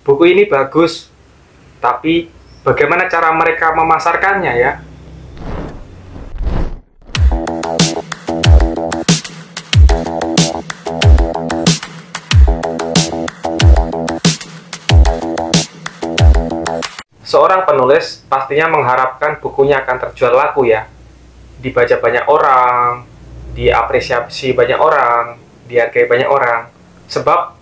buku ini bagus, tapi bagaimana cara mereka memasarkannya ya? Seorang penulis pastinya mengharapkan bukunya akan terjual laku ya, dibaca banyak orang, diapresiasi banyak orang, dihargai banyak orang. Sebab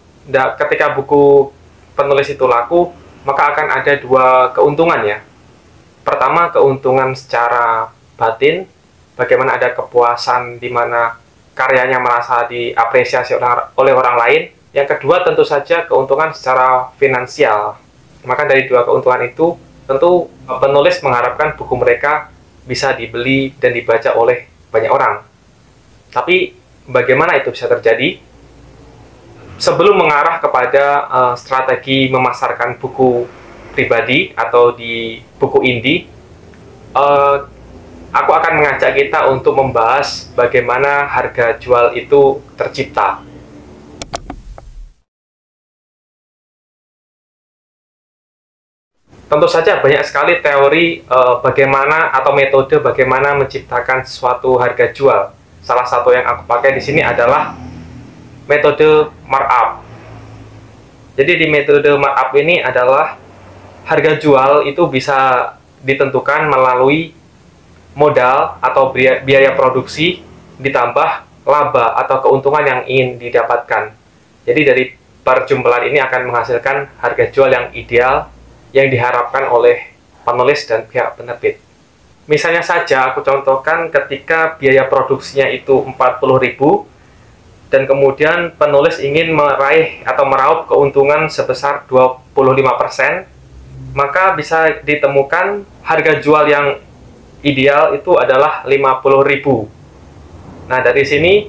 ketika buku penulis itu laku, maka akan ada dua keuntungan ya. Pertama, keuntungan secara batin, bagaimana ada kepuasan di mana karyanya merasa diapresiasi oleh orang lain. Yang kedua, tentu saja keuntungan secara finansial. Maka dari dua keuntungan itu, tentu penulis mengharapkan buku mereka bisa dibeli dan dibaca oleh banyak orang. Tapi bagaimana itu bisa terjadi? Sebelum mengarah kepada strategi memasarkan buku pribadi atau di buku indie, aku akan mengajak kita untuk membahas bagaimana harga jual itu tercipta. Tentu saja banyak sekali teori bagaimana atau metode bagaimana menciptakan suatu harga jual. Salah satu yang aku pakai di sini adalah metode markup. Jadi di metode markup ini adalah harga jual itu bisa ditentukan melalui modal atau biaya produksi ditambah laba atau keuntungan yang ingin didapatkan. Jadi dari perjumlahan ini akan menghasilkan harga jual yang ideal yang diharapkan oleh penulis dan pihak penerbit. Misalnya saja aku contohkan ketika biaya produksinya itu 40.000 dan kemudian penulis ingin meraih atau meraup keuntungan sebesar 25%, maka bisa ditemukan harga jual yang ideal itu adalah 50.000. Nah, dari sini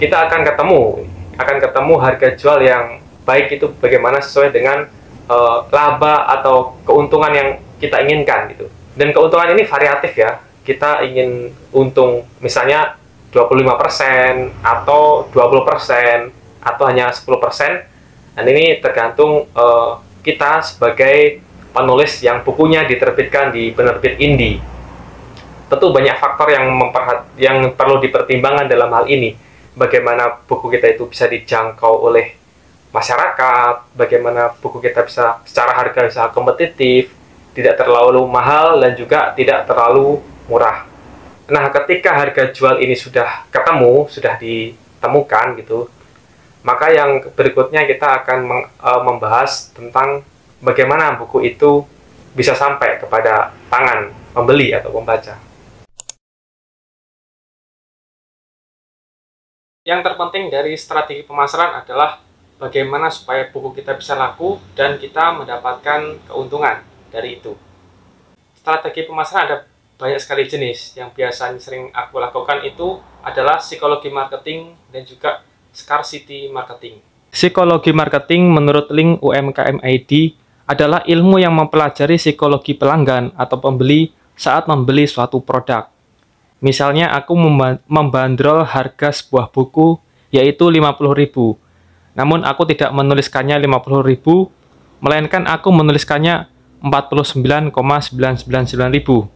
kita akan ketemu harga jual yang baik itu bagaimana sesuai dengan laba atau keuntungan yang kita inginkan gitu. Dan keuntungan ini variatif ya. Kita ingin untung misalnya 25% atau 20% atau hanya 10%. Dan ini tergantung kita sebagai penulis yang bukunya diterbitkan di penerbit indie. Tentu banyak faktor yang perlu dipertimbangkan dalam hal ini. Bagaimana buku kita itu bisa dijangkau oleh masyarakat, bagaimana buku kita bisa secara harga bisa kompetitif, tidak terlalu mahal dan juga tidak terlalu murah. Nah, ketika harga jual ini sudah ditemukan gitu, maka yang berikutnya kita akan membahas tentang bagaimana buku itu bisa sampai kepada tangan pembeli atau pembaca. Yang terpenting dari strategi pemasaran adalah bagaimana supaya buku kita bisa laku dan kita mendapatkan keuntungan dari itu. Strategi pemasaran ada banyak sekali jenis. Yang biasanya sering aku lakukan itu adalah psikologi marketing dan juga scarcity marketing. Psikologi marketing menurut link UMKM ID adalah ilmu yang mempelajari psikologi pelanggan atau pembeli saat membeli suatu produk. Misalnya aku membandrol harga sebuah buku yaitu 50.000. Namun aku tidak menuliskannya 50.000, melainkan aku menuliskannya 49,999.000.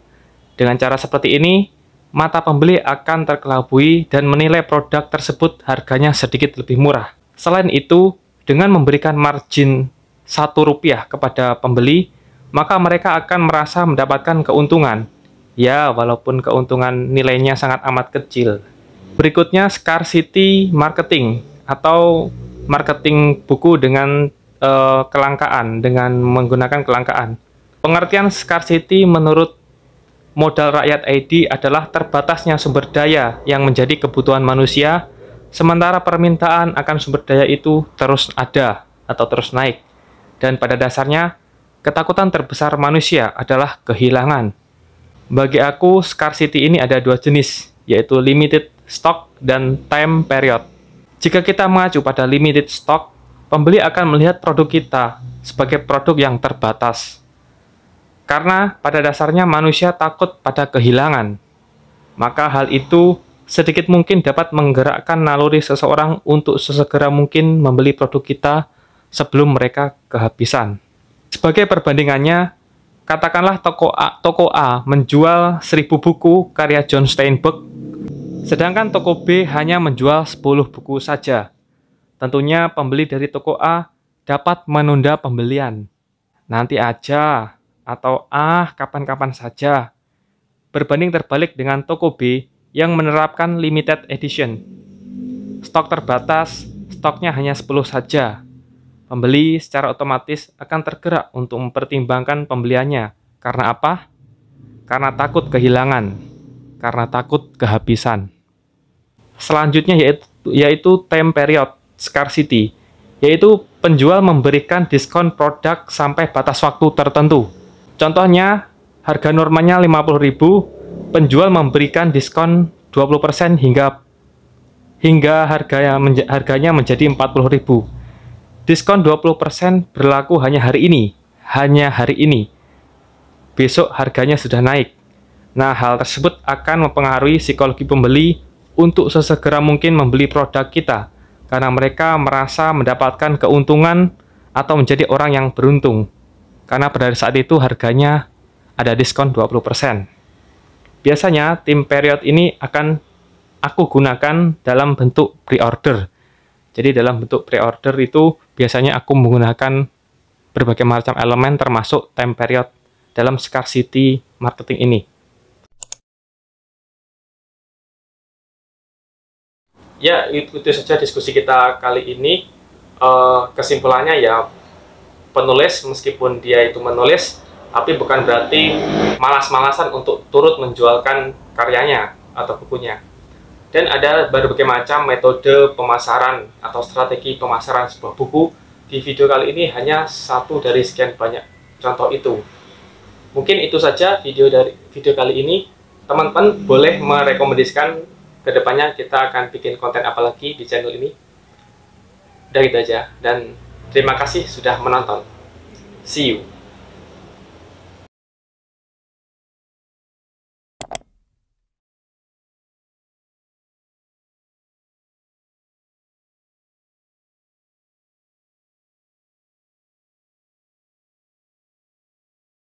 Dengan cara seperti ini, mata pembeli akan terkelabui dan menilai produk tersebut harganya sedikit lebih murah. Selain itu, dengan memberikan margin Rp1 kepada pembeli, maka mereka akan merasa mendapatkan keuntungan. Ya, walaupun keuntungan nilainya sangat amat kecil. Berikutnya, scarcity marketing atau marketing buku dengan kelangkaan, dengan menggunakan kelangkaan. Pengertian scarcity menurut modal rakyat ID adalah terbatasnya sumber daya yang menjadi kebutuhan manusia, sementara permintaan akan sumber daya itu terus ada atau terus naik. Dan pada dasarnya, ketakutan terbesar manusia adalah kehilangan. Bagi aku, scarcity ini ada dua jenis, yaitu limited stock dan time period. Jika kita mengacu pada limited stock, pembeli akan melihat produk kita sebagai produk yang terbatas. Karena pada dasarnya manusia takut pada kehilangan. Maka hal itu sedikit mungkin dapat menggerakkan naluri seseorang untuk sesegera mungkin membeli produk kita sebelum mereka kehabisan. Sebagai perbandingannya, katakanlah toko A menjual 1000 buku karya John Steinbeck, sedangkan toko B hanya menjual 10 buku saja. Tentunya pembeli dari toko A dapat menunda pembelian. Nanti aja, atau kapan-kapan saja. Berbanding terbalik dengan toko B yang menerapkan limited edition. Stok terbatas, stoknya hanya 10 saja. Pembeli secara otomatis akan tergerak untuk mempertimbangkan pembeliannya. Karena apa? Karena takut kehilangan, karena takut kehabisan. Selanjutnya yaitu time period scarcity, yaitu penjual memberikan diskon produk sampai batas waktu tertentu. Contohnya, harga normanya 50.000, penjual memberikan diskon 20% hingga harganya menjadi 40.000. Diskon 20% berlaku hanya hari ini. Besok harganya sudah naik. Nah, hal tersebut akan mempengaruhi psikologi pembeli untuk sesegera mungkin membeli produk kita, karena mereka merasa mendapatkan keuntungan atau menjadi orang yang beruntung, karena pada saat itu harganya ada diskon 20%. Biasanya, time period ini akan aku gunakan dalam bentuk pre-order. Jadi dalam bentuk pre-order itu biasanya aku menggunakan berbagai macam elemen termasuk time period dalam scarcity marketing ini. Ya, itu saja diskusi kita kali ini. Kesimpulannya ya, penulis meskipun dia itu menulis, tapi bukan berarti malas-malasan untuk turut menjualkan karyanya atau bukunya. Dan ada berbagai macam metode pemasaran atau strategi pemasaran sebuah buku. Di video kali ini hanya satu dari sekian banyak contoh itu. Mungkin itu saja video kali ini. Teman-teman boleh merekomendasikan kedepannya kita akan bikin konten apa lagi di channel ini. Udah gitu aja. Dan terima kasih sudah menonton. See you.